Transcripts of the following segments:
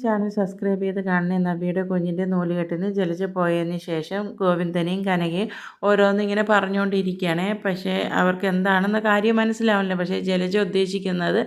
Channel subscribe ചെയ്ത് കാണണേ. നബിയുടെ കുഞ്ഞിൻ്റെ നൂലുകെട്ടിന് ജലജ പോയതിന് ശേഷം ഗോവിന്ദനെയും കനകയും ഓരോന്നിങ്ങനെ പറഞ്ഞുകൊണ്ടിരിക്കുകയാണ്. പക്ഷേ അവർക്ക് എന്താണെന്ന കാര്യം മനസ്സിലാവില്ല. പക്ഷേ ജലജ ഉദ്ദേശിക്കുന്നത്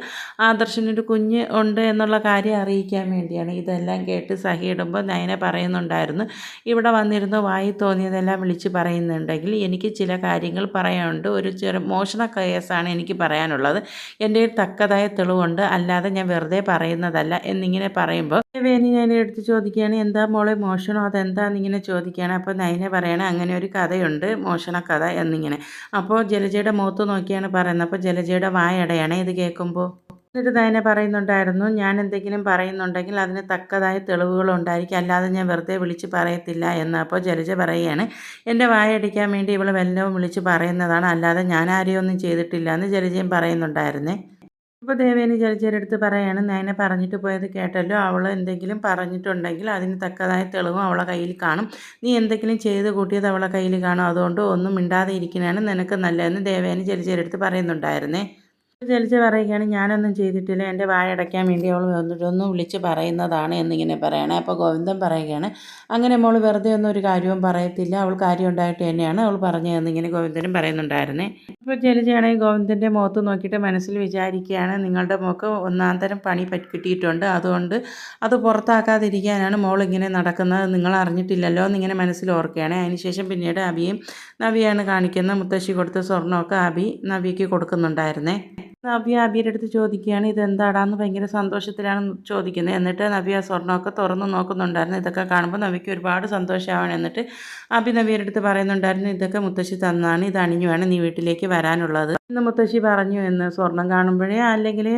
ആദർശനൊരു കുഞ്ഞ് ഉണ്ട് എന്നുള്ള കാര്യം അറിയിക്കാൻ വേണ്ടിയാണ്. ഇതെല്ലാം കേട്ട് സഹിയിടുമ്പോൾ നയന പറയുന്നുണ്ടായിരുന്നു, ഇവിടെ വന്നിരുന്ന് വായി തോന്നിയതെല്ലാം വിളിച്ച് പറയുന്നുണ്ടെങ്കിൽ എനിക്ക് ചില കാര്യങ്ങൾ പറയാനുണ്ട്. ഒരു മോഷണ കേസാണ് എനിക്ക് പറയാനുള്ളത്. എൻ്റെ തക്കതായ തെളിവുണ്ട്, അല്ലാതെ ഞാൻ വെറുതെ പറയുന്നതല്ല എന്നിങ്ങനെ പറയുമ്പോൾ വേണി നയനെ എടുത്ത് ചോദിക്കുകയാണ്, എന്താ മോളെ മോഷണം, അതെന്താന്നിങ്ങനെ ചോദിക്കുകയാണ്. അപ്പോൾ നയനെ പറയണേ, അങ്ങനെ ഒരു കഥയുണ്ട്, മോഷണ കഥ എന്നിങ്ങനെ. അപ്പോൾ ജലജയുടെ മുഖത്ത് നോക്കിയാണ് പറയുന്നത്. അപ്പോൾ ജലജയുടെ വായടയാണ് ഇത് കേൾക്കുമ്പോൾ. എന്നിട്ട് നയന പറയുന്നുണ്ടായിരുന്നു, ഞാൻ എന്തെങ്കിലും പറയുന്നുണ്ടെങ്കിൽ അതിന് തക്കതായ തെളിവുകളുണ്ടായിരിക്കും, അല്ലാതെ ഞാൻ വെറുതെ വിളിച്ച് പറയത്തില്ല എന്ന്. അപ്പോൾ ജലജ പറയുകയാണ്, എൻ്റെ വായടിക്കാൻ വേണ്ടി ഇവൾ വല്ലതും വിളിച്ച് പറയുന്നതാണ്, അല്ലാതെ ഞാൻ ആരെയും ഒന്നും ചെയ്തിട്ടില്ല എന്ന് ജലജയും പറയുന്നുണ്ടായിരുന്നേ. അപ്പോൾ ദേവേനി ജലജയുടെ അടുത്ത് പറയാണ്, നയന പറഞ്ഞിട്ട് പോയത് കേട്ടല്ലോ, അവൾ എന്തെങ്കിലും പറഞ്ഞിട്ടുണ്ടെങ്കിൽ അതിന് തക്കതായ തെളിവും അവളെ കയ്യിൽ കാണും. നീ എന്തെങ്കിലും ചെയ്ത് കൂട്ടിയത് അവളെ കയ്യിൽ കാണും, അതുകൊണ്ട് ഒന്നും മിണ്ടാതെ ഇരിക്കുന്നതാണ് നിനക്ക് നല്ലതെന്ന് ദേവേനി ജലജയുടെ അടുത്ത് പറയുന്നുണ്ടായിരുന്നേ. ജലജ പറയുകയാണ്, ഞാനൊന്നും ചെയ്തിട്ടില്ല, എൻ്റെ വായടയ്ക്കാൻ വേണ്ടി അവൾ വന്നിട്ടൊന്നും വിളിച്ച് പറയുന്നതാണ് എന്നിങ്ങനെ പറയണേ. അപ്പോൾ ഗോവിന്ദൻ പറയുകയാണ്, അങ്ങനെ മോൾ വെറുതെ ഒന്നും ഒരു കാര്യവും പറയത്തില്ല, അവൾ കാര്യം ഉണ്ടായിട്ട് തന്നെയാണ് അവൾ പറഞ്ഞതെന്നിങ്ങനെ ഗോവിന്ദനും പറയുന്നുണ്ടായിരുന്നേ. അപ്പോൾ ജലജയാണെങ്കിൽ ഗോവിന്ദൻ്റെ മുഖത്ത് നോക്കിയിട്ട് മനസ്സിൽ വിചാരിക്കുകയാണ്, നിങ്ങളുടെ മോൾക്ക് ഒന്നാം തരം പണി കിട്ടിയിട്ടുണ്ട്, അതുകൊണ്ട് അത് പുറത്താക്കാതിരിക്കാനാണ് മോൾ ഇങ്ങനെ നടക്കുന്നത്, നിങ്ങൾ അറിഞ്ഞിട്ടില്ലല്ലോ എന്നിങ്ങനെ മനസ്സിൽ ഓർക്കുകയാണ്. അതിനുശേഷം പിന്നീട് അബിയും നവിയാണ് കാണിക്കുന്ന മുത്തശ്ശി കൊടുത്ത സ്വർണ്ണമൊക്കെ അബി നവിക്ക് കൊടുക്കുന്നുണ്ടായിരുന്നേ. നവ്യ അബിയുടെ അടുത്ത് ചോദിക്കുകയാണ്, ഇതെന്താടാന്ന് ഭയങ്കര സന്തോഷത്തിലാണ് ചോദിക്കുന്നത്. എന്നിട്ട് നവ്യ ആ സ്വർണ്ണമൊക്കെ തുറന്ന് നോക്കുന്നുണ്ടായിരുന്നു. ഇതൊക്കെ കാണുമ്പോൾ നവ്യയ്ക്ക് ഒരുപാട് സന്തോഷമാവണം. എന്നിട്ട് അബി നവ്യയുടെ അടുത്ത് പറയുന്നുണ്ടായിരുന്നു, ഇതൊക്കെ മുത്തശ്ശി തന്നാണ്, ഇത് അണിഞ്ഞു വേണം നീ വീട്ടിലേക്ക് വരാനുള്ളത് എന്ന് മുത്തശ്ശി പറഞ്ഞു എന്ന്. സ്വർണം കാണുമ്പോഴേ അല്ലെങ്കിൽ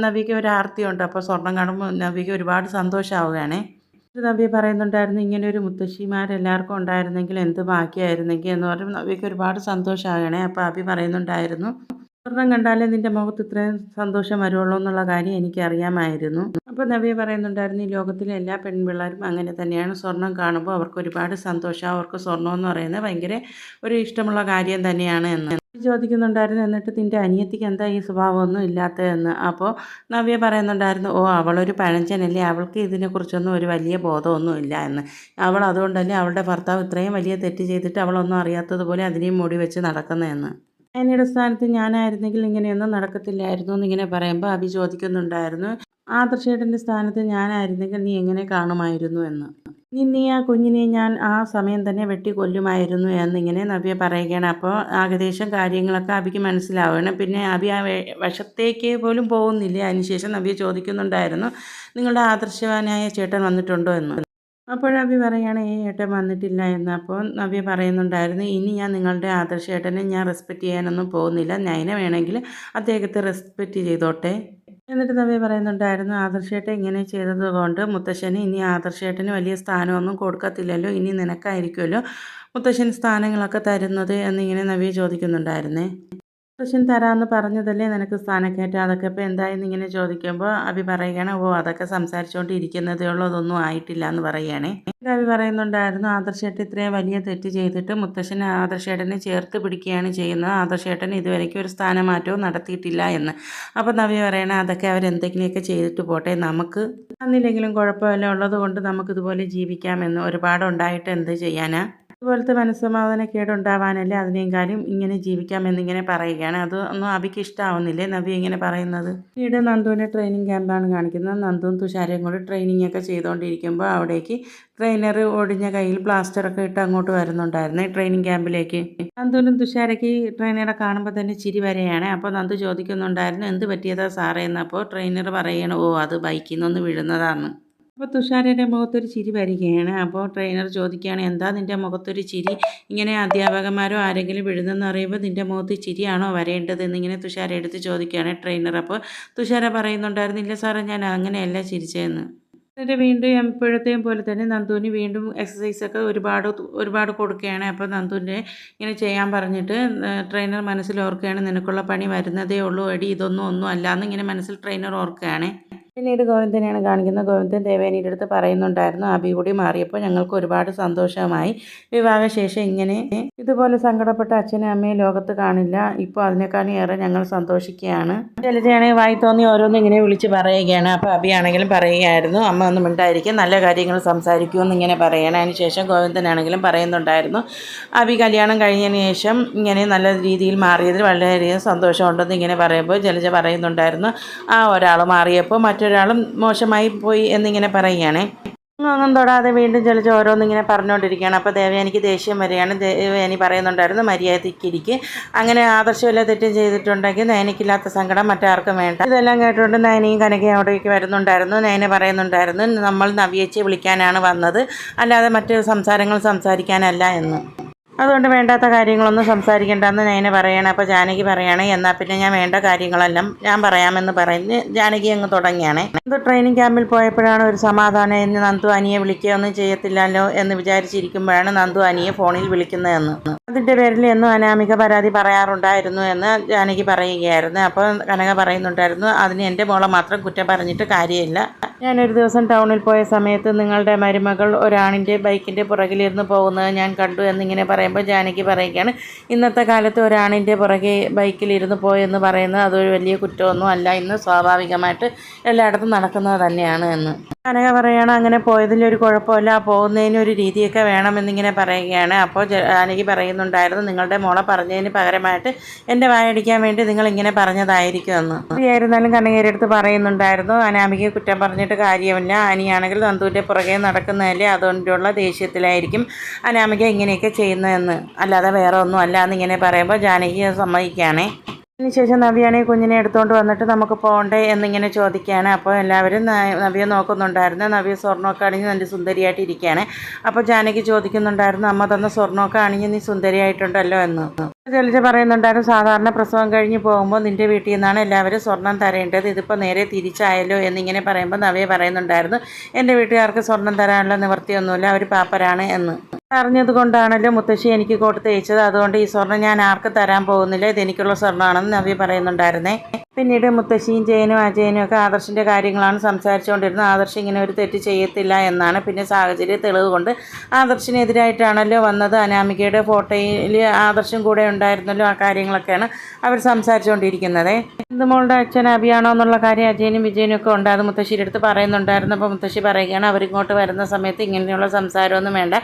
നവ്യയ്ക്ക് ഒരു ആർത്തിയുണ്ട്. അപ്പോൾ സ്വർണം കാണുമ്പോൾ നവ്യയ്ക്ക് ഒരുപാട് സന്തോഷമാവുകയാണ്. നവ്യ പറയുന്നുണ്ടായിരുന്നു, ഇങ്ങനെ ഒരു മുത്തശ്ശിമാരെല്ലാവർക്കും ഉണ്ടായിരുന്നെങ്കിൽ എന്ത് ബാക്കിയായിരുന്നെങ്കിൽ എന്ന് പറഞ്ഞ് നവ്യയ്ക്ക് ഒരുപാട് സന്തോഷമാകണേ. അപ്പോൾ അബി പറയുന്നുണ്ടായിരുന്നു, സ്വർണം കണ്ടാലേ നിൻ്റെ മുഖത്ത് ഇത്രയും സന്തോഷം വരുള്ളൂ എന്നുള്ള കാര്യം എനിക്കറിയാമായിരുന്നു. അപ്പോൾ നവ്യ പറയുന്നുണ്ടായിരുന്നു, ഈ ലോകത്തിലെ എല്ലാ പെൺപിള്ളേരും അങ്ങനെ തന്നെയാണ്, സ്വർണം കാണുമ്പോൾ അവർക്ക് ഒരുപാട് സന്തോഷം, അവർക്ക് സ്വർണ്ണം എന്ന് പറയുന്നത് ഭയങ്കര ഒരു ഇഷ്ടമുള്ള കാര്യം തന്നെയാണ് എന്ന് ചോദിക്കുന്നുണ്ടായിരുന്നു. എന്നിട്ട് നിൻ്റെ അനിയത്തിക്ക് എന്താ ഈ സ്വഭാവമൊന്നും ഇല്ലാത്തതെന്ന്. അപ്പോൾ നവ്യ പറയുന്നുണ്ടായിരുന്നു, ഓ അവളൊരു പഴഞ്ചനല്ലേ, അവൾക്ക് ഇതിനെക്കുറിച്ചൊന്നും ഒരു വലിയ ബോധമൊന്നും ഇല്ല എന്ന്. അവൾ അതുകൊണ്ടല്ലേ അവളുടെ ഭർത്താവ് ഇത്രയും വലിയ തെറ്റ് ചെയ്തിട്ട് അവളൊന്നും അറിയാത്തതുപോലെ അതിനെയും മൂടി വെച്ച് നടക്കുന്നതെന്ന്. അനിയുടെ സ്ഥാനത്ത് ഞാനായിരുന്നെങ്കിൽ ഇങ്ങനെയൊന്നും നടക്കത്തില്ലായിരുന്നു എന്നിങ്ങനെ പറയുമ്പോൾ അഭി ചോദിക്കുന്നുണ്ടായിരുന്നു, ആദർശേട്ടൻ്റെ സ്ഥാനത്ത് ഞാനായിരുന്നെങ്കിൽ നീ എങ്ങനെ കാണുമായിരുന്നു എന്ന്. നിന്നെ ആ കുഞ്ഞിനെ ഞാൻ ആ സമയം തന്നെ വെട്ടി കൊല്ലുമായിരുന്നു എന്നിങ്ങനെ നവ്യ പറയുകയാണ്. അപ്പോൾ ഏകദേശം കാര്യങ്ങളൊക്കെ അഭിക്ക് മനസ്സിലാവുകയാണ്. പിന്നെ അഭി ആ വശത്തേക്ക് പോലും പോകുന്നില്ല. അതിനുശേഷം നവ്യ ചോദിക്കുന്നുണ്ടായിരുന്നു, നിങ്ങളുടെ ആദർശവാനായ ചേട്ടൻ വന്നിട്ടുണ്ടോ എന്ന്. അപ്പോഴഭി പറയുകയാണ്, ഏട്ടൻ വന്നിട്ടില്ല എന്ന്. അപ്പോൾ നവ്യ പറയുന്നുണ്ടായിരുന്നു, ഇനി ഞാൻ നിങ്ങളുടെ ആദർശ ഏട്ടനെ ഞാൻ റെസ്പെക്റ്റ് ചെയ്യാനൊന്നും പോകുന്നില്ല, നയന വേണമെങ്കിൽ അദ്ദേഹത്തെ റെസ്പെക്റ്റ് ചെയ്തോട്ടെ. എന്നിട്ട് നവ്യ പറയുന്നുണ്ടായിരുന്നു, ആദർശേട്ടൻ ഇങ്ങനെ ചെയ്തത് കൊണ്ട് മുത്തശ്ശന് ഇനി ആദർശേട്ടന് വലിയ സ്ഥാനമൊന്നും കൊടുക്കത്തില്ലല്ലോ, ഇനി നിനക്കായിരിക്കുമല്ലോ മുത്തശ്ശൻ സ്ഥാനങ്ങളൊക്കെ തരുന്നത് എന്നിങ്ങനെ നവ്യ ചോദിക്കുന്നുണ്ടായിരുന്നേ. മുത്തശ്ശൻ തരാമെന്ന് പറഞ്ഞതല്ലേ നിനക്ക് സ്ഥാനക്കയറ്റം, അതൊക്കെ ഇപ്പോൾ എന്തായെന്ന് ഇങ്ങനെ ചോദിക്കുമ്പോൾ അഭി പറയുകയാണ്, ഓ അതൊക്കെ സംസാരിച്ചുകൊണ്ടിരിക്കുന്നതേ ഉള്ളൂ, അതൊന്നും ആയിട്ടില്ല എന്ന് പറയുകയാണേ. അഭി പറയുന്നുണ്ടായിരുന്നു, ആദർശേട്ടൻ ഇത്രയും വലിയ തെറ്റ് ചെയ്തിട്ട് മുത്തശ്ശൻ ആദർശേട്ടനെ ചേർത്ത് പിടിക്കുകയാണ് ചെയ്യുന്നത്, ആദർശേട്ടൻ ഇതുവരേക്കും ഒരു സ്ഥാനമാറ്റവും നടത്തിയിട്ടില്ല എന്ന്. അപ്പോൾ നവ്യ പറയണേ, അതൊക്കെ അവരെന്തെങ്കിലുമൊക്കെ ചെയ്തിട്ട് പോട്ടെ, നമുക്ക് തന്നില്ലെങ്കിലും കുഴപ്പമില്ല, ഉള്ളത് കൊണ്ട് നമുക്കിതുപോലെ ജീവിക്കാമെന്ന്. ഒരുപാടുണ്ടായിട്ട് എന്ത് ചെയ്യാനാ, ഇതുപോലത്തെ മനസ്സമാധാനക്കേടുണ്ടാവാനല്ലേ അതിനെയും കാര്യം ഇങ്ങനെ ജീവിക്കാമെന്നിങ്ങനെ പറയുകയാണ്. അത് ഒന്നും അഭിക്ക് ഇഷ്ടമാവുന്നില്ലേ നവ്യ ഇങ്ങനെ പറയുന്നത്. പിന്നീട് നന്ദുവിൻ്റെ ട്രെയിനിങ് ക്യാമ്പാണ് കാണിക്കുന്നത്. നന്ദുവും തുഷാരയും കൂടി ട്രെയിനിങ് ഒക്കെ ചെയ്തുകൊണ്ടിരിക്കുമ്പോൾ അവിടേക്ക് ട്രെയിനർ ഒടിഞ്ഞ കയ്യിൽ പ്ലാസ്റ്ററൊക്കെ ഇട്ട് അങ്ങോട്ട് വരുന്നുണ്ടായിരുന്നേ ട്രെയിനിങ് ക്യാമ്പിലേക്ക്. നന്ദുവിനും തുഷാരയ്ക്ക് ട്രെയിനറെ കാണുമ്പോൾ തന്നെ ചിരി വരെയാണ്. അപ്പോൾ നന്ദു ചോദിക്കുന്നുണ്ടായിരുന്നു, എന്ത് പറ്റിയതാ സാറേ എന്ന്. അപ്പോൾ ട്രെയിനർ പറയണം, ഓ അത് ബൈക്കിൽ നിന്നൊന്ന് വീഴുന്നതാണ്. അപ്പോൾ തുഷാരയുടെ മുഖത്തൊരു ചിരി വരികയാണ്. അപ്പോൾ ട്രെയിനർ ചോദിക്കുകയാണ്, എന്താ നിൻ്റെ മുഖത്തൊരു ചിരി, ഇങ്ങനെ അധ്യാപകന്മാരോ ആരെങ്കിലും വിഴുന്നെന്ന് അറിയുമ്പോൾ നിൻ്റെ മുഖത്ത് ചിരിയാണോ വരേണ്ടത് എന്നിങ്ങനെ തുഷാര എടുത്ത് ചോദിക്കുകയാണ് ട്രെയിനർ. അപ്പോൾ തുഷാര പറയുന്നുണ്ടായിരുന്നു, ഇല്ല സാറേ ഞാൻ അങ്ങനെയല്ല ചിരിച്ചതെന്ന്. എന്നിട്ട് വീണ്ടും എപ്പോഴത്തെയും പോലെ തന്നെ നന്ദുവിന് വീണ്ടും എക്സസൈസൊക്കെ ഒരുപാട് കൊടുക്കുകയാണ്. അപ്പോൾ നന്ദുവിൻ്റെ ഇങ്ങനെ ചെയ്യാൻ പറഞ്ഞിട്ട് ട്രെയിനർ മനസ്സിൽ ഓർക്കുകയാണ്, നിനക്കുള്ള പണി വരുന്നതേ ഉള്ളൂ എടി, ഇതൊന്നും ഒന്നും അല്ല എന്നിങ്ങനെ മനസ്സിൽ ട്രെയിനർ ഓർക്കുകയാണ്. പിന്നീട് ഗോവിന്ദനെയാണ് കാണിക്കുന്നത്. ഗോവിന്ദൻ ദേവയാനിയുടെ അടുത്ത് പറയുന്നുണ്ടായിരുന്നു, അബി കൂടി മാറിയപ്പോൾ ഞങ്ങൾക്ക് ഒരുപാട് സന്തോഷമായി. വിവാഹശേഷം ഇങ്ങനെ ഇതുപോലെ സങ്കടപ്പെട്ട അച്ഛനും അമ്മയും ലോകത്ത് കാണില്ല. ഇപ്പോൾ അതിനേക്കാളും ഏറെ ഞങ്ങൾ സന്തോഷിക്കുകയാണ്. ജലജയാണെങ്കിൽ വായി തോന്നി ഓരോന്നും ഇങ്ങനെ വിളിച്ച് പറയുകയാണ്. അപ്പോൾ അബിയാണെങ്കിലും പറയുകയായിരുന്നു, അമ്മ ഒന്നും മിണ്ടായിരിക്കും, നല്ല കാര്യങ്ങൾ സംസാരിക്കുമെന്ന് ഇങ്ങനെ പറയണം. അതിനുശേഷം ഗോവിന്ദനാണെങ്കിലും പറയുന്നുണ്ടായിരുന്നു, അബി കല്യാണം കഴിഞ്ഞതിന് ശേഷം ഇങ്ങനെ നല്ല രീതിയിൽ മാറിയതിൽ വളരെയധികം സന്തോഷമുണ്ടെന്ന് ഇങ്ങനെ പറയുമ്പോൾ ജലജ പറയുന്നുണ്ടായിരുന്നു, ആ ഒരാൾ മാറിയപ്പോൾ മറ്റൊരാളും മോശമായി പോയി എന്നിങ്ങനെ പറയുകയാണേ. ഒന്നും തൊടാതെ വീണ്ടും ജലജ ഓരോന്നിങ്ങനെ പറഞ്ഞുകൊണ്ടിരിക്കുകയാണ്. അപ്പോൾ ദേവയാനിക്ക് ദേഷ്യം വരികയാണ്. ദേവയാനി പറയുന്നുണ്ടായിരുന്നു, മര്യാദയ്ക്കിരിക്ക്, അങ്ങനെ ആദർശമില്ല തെറ്റും ചെയ്തിട്ടുണ്ടെങ്കിൽ നയനയ്ക്കില്ലാത്ത സങ്കടം മറ്റാർക്കും വേണ്ട. ഇതെല്ലാം കേട്ടുകൊണ്ട് നയനയും കനകയും അവിടേക്ക് വരുന്നുണ്ടായിരുന്നു. നയന പറയുന്നുണ്ടായിരുന്നു, നമ്മൾ നവ്യേച്ചിയെ വിളിക്കാനാണ് വന്നത്, അല്ലാതെ മറ്റ് സംസാരങ്ങൾ സംസാരിക്കാനല്ല എന്ന്. അതുകൊണ്ട് വേണ്ടാത്ത കാര്യങ്ങളൊന്നും സംസാരിക്കേണ്ടെന്ന് നയന പറയണം. അപ്പോൾ ജാനകി പറയാണ്, എന്നാൽ പിന്നെ ഞാൻ വേണ്ട കാര്യങ്ങളെല്ലാം ഞാൻ പറയാമെന്ന് പറഞ്ഞ് ജാനകി അങ്ങ് തുടങ്ങിയാണ്. നന്ദു ട്രെയിനിങ് ക്യാമ്പിൽ പോയപ്പോഴാണ് ഒരു സമാധാനം, എന്ന് നന്ദു അനിയെ വിളിക്കുകയൊന്നും ചെയ്യത്തില്ലല്ലോ എന്ന് വിചാരിച്ചിരിക്കുമ്പോഴാണ് നന്ദു അനിയെ ഫോണിൽ വിളിക്കുന്നതെന്ന്. അതിൻ്റെ പേരിൽ എന്നും അനാമിക പരാതി പറയാറുണ്ടായിരുന്നു എന്ന് ജാനകി പറയുകയായിരുന്നു. അപ്പോൾ കനക പറയുന്നുണ്ടായിരുന്നു, അതിന് എൻ്റെ മോളെ മാത്രം കുറ്റം പറഞ്ഞിട്ട് കാര്യമില്ല. ഞാനൊരു ദിവസം ടൗണിൽ പോയ സമയത്ത് നിങ്ങളുടെ മരുമകൾ ഒരാണിൻ്റെ ബൈക്കിൻ്റെ പുറകിലിരുന്ന് പോകുന്നത് ഞാൻ കണ്ടു എന്നിങ്ങനെ പറയുമ്പോൾ ജാനകി പറയുകയാണ്, ഇന്നത്തെ കാലത്ത് ഒരാണിൻ്റെ പുറകെ ബൈക്കിലിരുന്ന് പോയെന്ന് പറയുന്നത് അതൊരു വലിയ കുറ്റമൊന്നും അല്ല, ഇന്ന് സ്വാഭാവികമായിട്ട് എല്ലായിടത്തും നടക്കുന്നത് തന്നെയാണ് എന്ന്. കനക പറയുകയാണ്, അങ്ങനെ പോയതിലൊരു കുഴപ്പമില്ല, പോകുന്നതിനൊരു രീതിയൊക്കെ വേണമെന്നിങ്ങനെ പറയുകയാണ്. അപ്പോൾ ജാനകി പറയുന്നുണ്ടായിരുന്നു, നിങ്ങളുടെ മോളെ പറഞ്ഞതിന് പകരമായിട്ട് എൻ്റെ വായടിക്കാൻ വേണ്ടി നിങ്ങൾ ഇങ്ങനെ പറഞ്ഞതായിരിക്കുമെന്ന്. ആയിരുന്നാലും കനകയുടെ അടുത്ത് പറയുന്നുണ്ടായിരുന്നു, അനാമികയെ കുറ്റം പറഞ്ഞിട്ട് കാര്യമില്ല, അനിയാണെങ്കിൽ നന്ദുവിൻ്റെ പുറകെ നടക്കുന്നതല്ലേ, അതുകൊണ്ടുള്ള ദേഷ്യത്തിലായിരിക്കും അനാമിക ഇങ്ങനെയൊക്കെ ചെയ്യുന്നതെന്ന്, അല്ലാതെ വേറെ ഒന്നും അല്ല എന്നിങ്ങനെ പറയുമ്പോൾ ജാനകി സമ്മതിക്കുകയാണേ. അതിനുശേഷം നവ്യാണെങ്കിൽ കുഞ്ഞിനെ എടുത്തുകൊണ്ട് വന്നിട്ട് നമുക്ക് പോകണ്ടേ എന്നിങ്ങനെ ചോദിക്കുകയാണ്. അപ്പോൾ എല്ലാവരും നവ്യ നോക്കുന്നുണ്ടായിരുന്നു. നവ്യ സ്വർണ്ണമൊക്കെ അണിഞ്ഞ് നല്ല സുന്ദരിയായിട്ട് ഇരിക്കുകയാണ്. അപ്പോൾ ജാനകി ചോദിക്കുന്നുണ്ടായിരുന്നു, അമ്മ തന്ന സ്വർണ്ണമൊക്കെ അണിഞ്ഞ് നീ സുന്ദരിയായിട്ടുണ്ടല്ലോ എന്ന്. ജലജ പറയുന്നുണ്ടായിരുന്നു, സാധാരണ പ്രസവം കഴിഞ്ഞ് പോകുമ്പോൾ നിൻ്റെ വീട്ടിൽ നിന്നാണ് എല്ലാവരും സ്വർണം തരേണ്ടത്, ഇതിപ്പോൾ നേരെ തിരിച്ചായല്ലോ എന്നിങ്ങനെ പറയുമ്പോൾ നവ്യ പറയുന്നുണ്ടായിരുന്നു, എൻ്റെ വീട്ടുകാർക്ക് സ്വർണം തരാനുള്ള നിവൃത്തിയൊന്നുമില്ല, അവർ പാപ്പരാണ് എന്ന്. അറിഞ്ഞത് കൊണ്ടാണല്ലോ മുത്തശ്ശി എനിക്ക് കോട്ട് തേച്ചത്, അതുകൊണ്ട് ഈ സ്വർണ്ണം ഞാൻ ആർക്കും തരാൻ പോകുന്നില്ല, ഇതെനിക്കുള്ള സ്വർണ്ണമാണെന്ന് നവ്യ പറയുന്നുണ്ടായിരുന്നേ. പിന്നീട് മുത്തശ്ശിയും ജയനും അജയനും ഒക്കെ ആദർശിൻ്റെ കാര്യങ്ങളാണ് സംസാരിച്ചുകൊണ്ടിരുന്നത്. ആദർശ് ഇങ്ങനെ ഒരു തെറ്റ് ചെയ്യത്തില്ല എന്നാണ്. പിന്നെ സാഹചര്യ തെളിവ് കൊണ്ട് ആദർശിനെതിരായിട്ടാണല്ലോ വന്നത്, അനാമികയുടെ ഫോട്ടോയിൽ ആദർശം കൂടെ ഉണ്ടായിരുന്നല്ലോ, ആ കാര്യങ്ങളൊക്കെയാണ് അവർ സംസാരിച്ചുകൊണ്ടിരിക്കുന്നത്. മോളുടെ അച്ഛൻ അബിയാണോ എന്നുള്ള കാര്യം അജയനും വിജയനും ഒക്കെ ഉണ്ട്, അത് മുത്തശ്ശിയുടെ അടുത്ത് പറയുന്നുണ്ടായിരുന്നു. അപ്പോൾ മുത്തശ്ശി പറയുകയാണ്, അവരിങ്ങോട്ട് വരുന്ന സമയത്ത് ഇങ്ങനെയുള്ള സംസാരമൊന്നും വേണ്ട,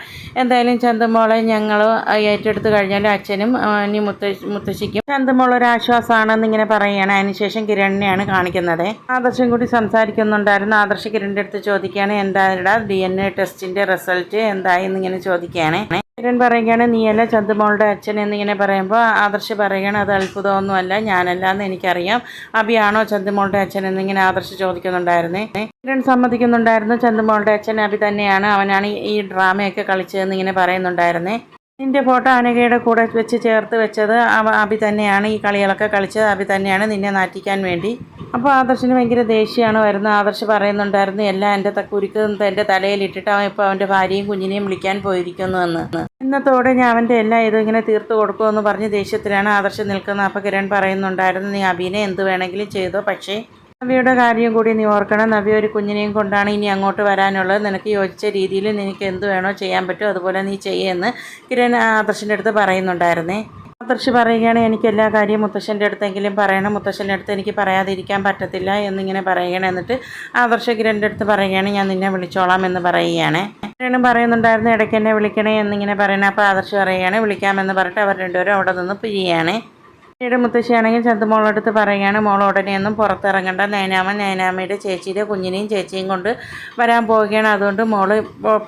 എന്തായാലും ചന്തുമോളെ ഞങ്ങൾ ഏറ്റെടുത്ത് കഴിഞ്ഞാൽ അച്ഛനും ഇനി മുത്തശ്ശിക്കും ചന്തുമോൾ ഒരു ആശ്വാസമാണെന്ന് ഇങ്ങനെ പറയുകയാണ്. അതിനുശേഷം കിരണിനെയാണ് കാണിക്കുന്നത്. ആദർശം കൂടി സംസാരിക്കുന്നുണ്ടായിരുന്നു. ആദർശ് കിരണിൻ്റെ അടുത്ത് ചോദിക്കുകയാണ്, എന്താ DNA ടെസ്റ്റിൻ്റെ റിസൾട്ട് എന്തായി എന്നിങ്ങനെ ചോദിക്കുകയാണ്. കിരൺ പറയുകയാണ്, നീയല്ല ചന്തുമോളുടെ അച്ഛൻ എന്നിങ്ങനെ പറയുമ്പോൾ ആദർശ് പറയുകയാണ്, അത് അത്ഭുതമൊന്നുമല്ല, ഞാനല്ല എന്ന് എനിക്കറിയാം, അബിയാണോ ചന്തുമോളുടെ അച്ഛൻ എന്നിങ്ങനെ ആദർശ് ചോദിക്കുന്നുണ്ടായിരുന്നേ. കിരൺ സമ്മതിക്കുന്നുണ്ടായിരുന്നു, ചന്തുമോളുടെ അച്ഛൻ അബി തന്നെയാണ്, അവനാണ് ഈ ഡ്രാമയൊക്കെ കളിച്ചതെന്ന് ഇങ്ങനെ പറയുന്നുണ്ടായിരുന്നേ. നിൻ്റെ ഫോട്ടോ അനഘയുടെ കൂടെ വെച്ച് ചേർത്ത് വെച്ചത് അബി തന്നെയാണ്, ഈ കളികളൊക്കെ കളിച്ചത് അബി തന്നെയാണ് നിന്നെ നാറ്റിക്കാൻ വേണ്ടി. അപ്പോൾ ആദർശിന് ഭയങ്കര ദേഷ്യമാണ് വരുന്നത്. ആദർശ് പറയുന്നുണ്ടായിരുന്നു, എല്ലാം എൻ്റെ കുരുക്ക് എൻ്റെ തലയിലിട്ടിട്ട് അവൻ ഇപ്പോൾ അവൻ്റെ ഭാര്യയും കുഞ്ഞിനെയും വിളിക്കാൻ പോയിരിക്കുന്നു എന്ന്. ഇന്നത്തോടെ ഞാൻ അവൻ്റെ എല്ലാം ഇതും ഇങ്ങനെ തീർത്ത് കൊടുക്കുമെന്ന് പറഞ്ഞ് ദേഷ്യത്തിലാണ് ആദർശ് നിൽക്കുന്നത്. അപ്പോൾ കിരൺ പറയുന്നുണ്ടായിരുന്നു, നീ അബിനെ എന്ത് വേണമെങ്കിലും ചെയ്തോ, പക്ഷേ നവ്യയുടെ കാര്യം കൂടി നീ ഓർക്കണം, നവ്യ ഒരു കുഞ്ഞിനെയും കൊണ്ടാണ് ഇനി അങ്ങോട്ട് വരാനുള്ളത്, നിനക്ക് യോജിച്ച രീതിയിൽ നിനക്ക് എന്ത് വേണോ ചെയ്യാൻ പറ്റുമോ അതുപോലെ നീ ചെയ്യുമെന്ന് കിരൺ ആദർശിൻ്റെ അടുത്ത് പറയുന്നുണ്ടായിരുന്നേ. ആദർശ് പറയുകയാണ്, എനിക്ക് എല്ലാ കാര്യവും മുത്തശ്ശൻ്റെ അടുത്തെങ്കിലും പറയണം, മുത്തശ്ശൻ്റെ അടുത്ത് എനിക്ക് പറയാതിരിക്കാൻ പറ്റത്തില്ല എന്നിങ്ങനെ പറയുകയാണ്. എന്നിട്ട് ആദർശ് കിരണിൻ്റെ അടുത്ത് പറയുകയാണ്, ഞാൻ നിന്നെ വിളിച്ചോളാം എന്ന് പറയുകയാണ്. കിരണും പറയുന്നുണ്ടായിരുന്നു, ഇടയ്ക്ക് എന്നെ വിളിക്കണേ എന്നിങ്ങനെ പറയണേ. അപ്പോൾ ആദർശ് പറയുകയാണ്, വിളിക്കാമെന്ന് പറഞ്ഞിട്ട് അവർ രണ്ടുപേരും അവിടെ നിന്ന് പിരിയാണ്. പിന്നീട് മുത്തശ്ശിയാണെങ്കിൽ ചന്തുമോളടുത്ത് പറയുകയാണ്, മോൾ ഉടനെയൊന്നും പുറത്തിറങ്ങണ്ട, നയനാമയുടെ ചേച്ചിയുടെ കുഞ്ഞിനെയും ചേച്ചിയും കൊണ്ട് വരാൻ പോവുകയാണ്, അതുകൊണ്ട് മോള്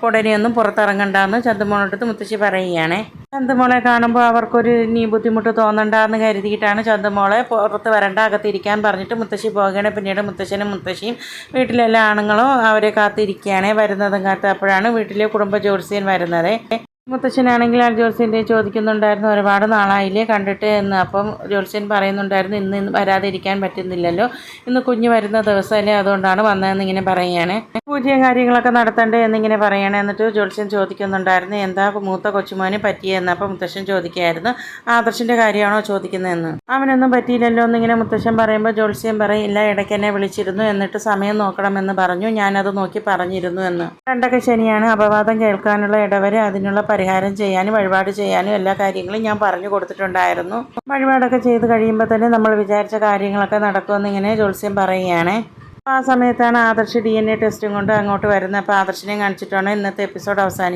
ഉടനെയൊന്നും പുറത്തിറങ്ങണ്ടെന്ന് ചന്തുമോളടുത്ത് മുത്തശ്ശി പറയുകയാണ്. ചന്തുമോളെ കാണുമ്പോൾ അവർക്കൊരു ബുദ്ധിമുട്ട് തോന്നണ്ടെന്ന് കരുതിയിട്ടാണ് ചന്തുമോളെ പുറത്ത് വരണ്ട, അകത്തിരിക്കാൻ പറഞ്ഞിട്ട് മുത്തശ്ശി പോവുകയാണ്. പിന്നീട് മുത്തശ്ശനും മുത്തശ്ശിയും വീട്ടിലെല്ലാ ആണുങ്ങളും അവരെ കാത്തിരിക്കുകയാണ്. വരുന്നതും കാത്ത് അപ്പോഴാണ് വീട്ടിലെ കുടുംബ ജ്യോത്സ്യൻ വരുന്നത്. മുത്തശ്ശനാണെങ്കിൽ ആ ജ്യോത്സ്യൻ്റെ ചോദിക്കുന്നുണ്ടായിരുന്നു, ഒരുപാട് നാളായില്ലേ കണ്ടിട്ട് എന്ന്. അപ്പം ജ്യോത്സ്യൻ പറയുന്നുണ്ടായിരുന്നു, ഇന്ന് വരാതിരിക്കാൻ പറ്റുന്നില്ലല്ലോ, ഇന്ന് കുഞ്ഞ് വരുന്ന ദിവസമല്ലേ, അതുകൊണ്ടാണ് വന്നതെന്ന് ഇങ്ങനെ പറയുകയാണ്. പൂജയും കാര്യങ്ങളൊക്കെ നടത്തണ്ടേ എന്നിങ്ങനെ പറയുകയാണ്. എന്നിട്ട് ജ്യോത്സ്യൻ ചോദിക്കുന്നുണ്ടായിരുന്നു, എന്താ മൂത്ത കൊച്ചുമോന് പറ്റിയെന്ന്. അപ്പം മുത്തശ്ശൻ ചോദിക്കുകയായിരുന്നു, ആദർശിൻ്റെ കാര്യമാണോ ചോദിക്കുന്നതെന്ന്. അവനൊന്നും പറ്റിയില്ലല്ലോ എന്നിങ്ങനെ മുത്തശ്ശൻ പറയുമ്പോൾ ജ്യോത്സ്യൻ പറയില്ല, ഇടയ്ക്ക് എന്നെ വിളിച്ചിരുന്നു, എന്നിട്ട് സമയം നോക്കണമെന്ന് പറഞ്ഞു, ഞാനത് നോക്കി പറഞ്ഞിരുന്നു എന്ന്. രണ്ടൊക്കെ ശനിയാണ്, അപവാദം കേൾക്കാനുള്ള ഇടവരെ, അതിനുള്ള പരിഹാരം ചെയ്യാനും വഴിപാട് ചെയ്യാനും എല്ലാ കാര്യങ്ങളും ഞാൻ പറഞ്ഞു കൊടുത്തിട്ടുണ്ടായിരുന്നു. വഴിപാടൊക്കെ ചെയ്ത് കഴിയുമ്പോൾ തന്നെ നമ്മൾ വിചാരിച്ച കാര്യങ്ങളൊക്കെ നടക്കുമെന്ന് ഇങ്ങനെ ജ്യോത്സ്യം പറയുകയാണ്. ആ സമയത്താണ് ആദർശ് DNA ടെസ്റ്റും കൊണ്ട് അങ്ങോട്ട് വരുന്നത്. അപ്പോൾ ആദർശിനെ കാണിച്ചിട്ടാണ് ഇന്നത്തെ എപ്പിസോഡ് അവസാനിക്കുന്നത്.